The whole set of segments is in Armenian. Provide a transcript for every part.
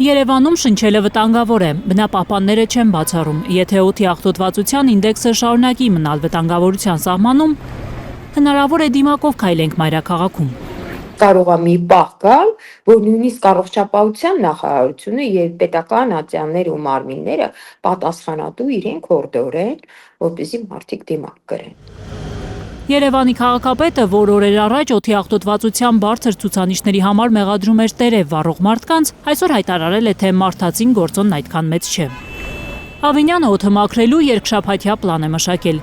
Երևանում շնչելը վտանգավոր է, բնապահպանները չեն բացառում, եթե օդի աղտոտվածության ինդեքսը շարունակի մնալ վտանգավորության սահմանում, հնարավոր է դիմակով քայլենք մայրաքաղաքում։ Կարող է մի պահ գալ, որ նույնիսկ առողջապահության նախարարությունը եւ պետական ատյաններ ու մարմինները պատասխանատու իրենք հորդորեն, որպեսզի մարդիկ դիմակ կրեն։ Երևանի քաղաքապետը, որ օրեր առաջ օդի աղտոտվածության բարձր ցուցանիշների համար մեղադրում էր տերև վառող մարդկանց, այսօր հայտարարել է, թե մարդածին գործոնն այդքան մեծ չէ։ Ավինյանը օդը մաքրելու երկշաբաթյա պլան է մշակել։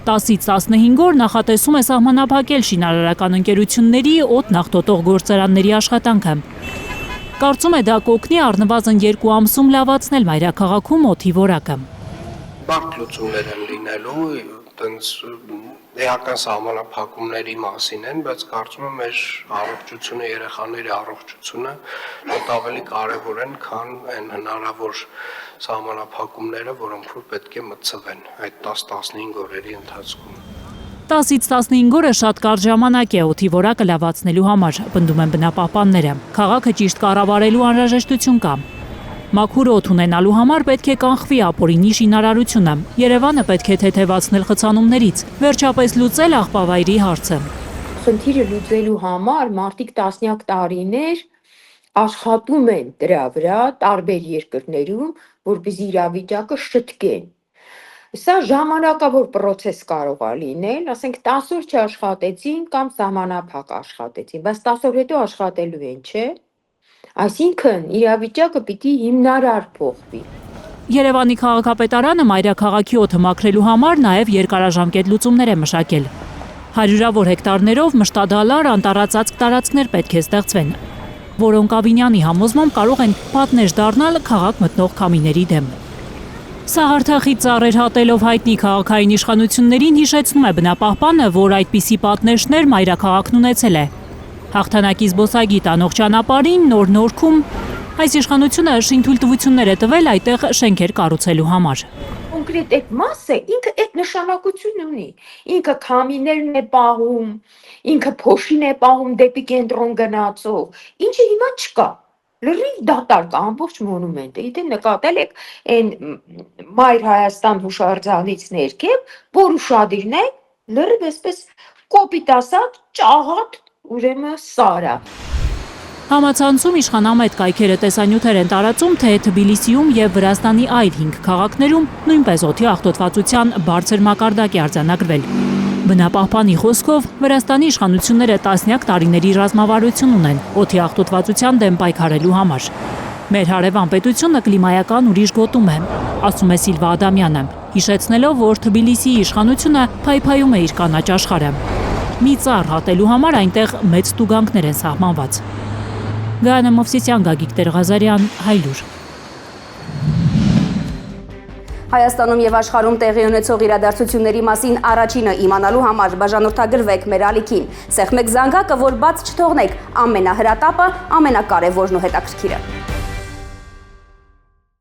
10-ից 15 օր նախատեսում է սահմանափակել շինարարական ընկերությունների օդն աղտոտող գործարանների աշխատանքը։ Կարծում է դա կօգնի առնվազն 2 ամսում լավացնել մայրաքաղաքում օդի որակը։ Բարդ լուծումներ են լինելու, տենց էական սահմանափակումների մասին են, բայց կարծում եմ մեր առողջությունը, երեխաների առողջությունը շատ ավելի կարևոր են, քան այն հնարավոր սահմանափակումները, որոնք որ պետք է մտցվեն այդ 10-15 օրերի ընթացքում։ 10-ից 15 օրը շատ կարճ ժամանակ է օդի որակը լավացնելու համար, պնդում են բնապահպանները։ Քաղաքը ճիշտ կառավարելու անհրաժեշտություն կա։ Մաքուր օդ ունենալու համար պետք է կանխվի ապօրինի շինարարությունը։ Երևանը պետք է թեթևացնել խցանումներից, վերջապես լուծել աղբավայրի հարցը։ Խնդիրը լուծելու համար մարդիկ տասնյակ տարիներ աշխատում են դրա վրա տարբեր երկրներում, որպեսզի իրավիճակը շտկեն։ Սա ժամանակավոր process կարող է լինել, ասենք 10 օր չաշխատեցին կամ սահմանափակ աշխատեցին, բայց 10 օր հետո աշխատելու են, չէ՞։ Այսինքն իրավիճակը պիտի հիմնարար փոխվի։ Երևանի քաղաքապետարանը մայրաքաղաքի օդը մաքրելու համար նաև երկարաժամկետ լուծումներ է մշակել։ Հարյուրավոր հեկտարներով մշտադալար անտառածածկ տարածքներ պետք է ստեղծվեն, որոնք Ավինյանի համոզմամբ կարող են պատնեշ դառնալ քաղաք մտնող քամիների դեմ։ Սաղարթախից ծառեր հատելով հայտնի քաղաքային իշխանություններին հիշեցնում է բնապահպանը, որ այդպիսի պատնեշներ մայրաքաղաքն ունեցել է։ Հաղթանակի զբոսայգի տանող ճանապարհին նոր Նորքում այս իշխանությունը շինթույլտվություններ է տվել այդտեղ շենքեր կառուցելու համար։ Կոնկրետ այդ մասը ինքը այդ նշանակություն ունի։ Ինքը քամիներն է պահում, ինքը փոշին է պահում դեպի կենտրոն գնացող, ինչը հիմա չկա։ Լրիվ դատարկ ամբողջ մոնումենտը։ Եթե նկատել եք այն Մայր Հայաստան հուշարձանից ներքև, որ ուշադիրն է, լրիվ այսպես կոպիտ ասած ճաղատ ուրեմն սարա։ Համացանցում իշխանամետ կայքերը տեսանյութեր են տարածում, թե Թբիլիսիում եւ Վրաստանի այլ 5 քաղաքներում նույնպես օդի աղտոտվածության բարձր մակարդակ է արձանագրվել։ Բնապահպանի խոսքով Վրաստանի իշխանությունները տասնյակ տարիների ռազմավարություն ունեն օդի աղտոտվածության դեմ պայքարելու համար։ Մեր հարևան պետությունը կլիմայական ուրիշ գոտում է, ասում է Սիլվա Ադամյանը, հիշեցնելով, որ Թբիլիսիի իշխանությունը փայփայում է իր կանաչ աշխարհը։ Մի ծառ հատելու համար այնտեղ մեծ տուգանքներ են սահմանված։ Գայանե Մովսիսյան, Գագիկ Տեր-Ղազարյան, Հայլուր։ Հայաստանում եւ աշխարհում տեղի ունեցող իրադարձությունների մասին առաջինը իմանալու համար բաժանորդագրվեք մեր ալիքին։ Սեղմեք զանգակը, որ բաց չթողնեք ամենահրատապը, ամենակարևորն ու հետաքրքիրը։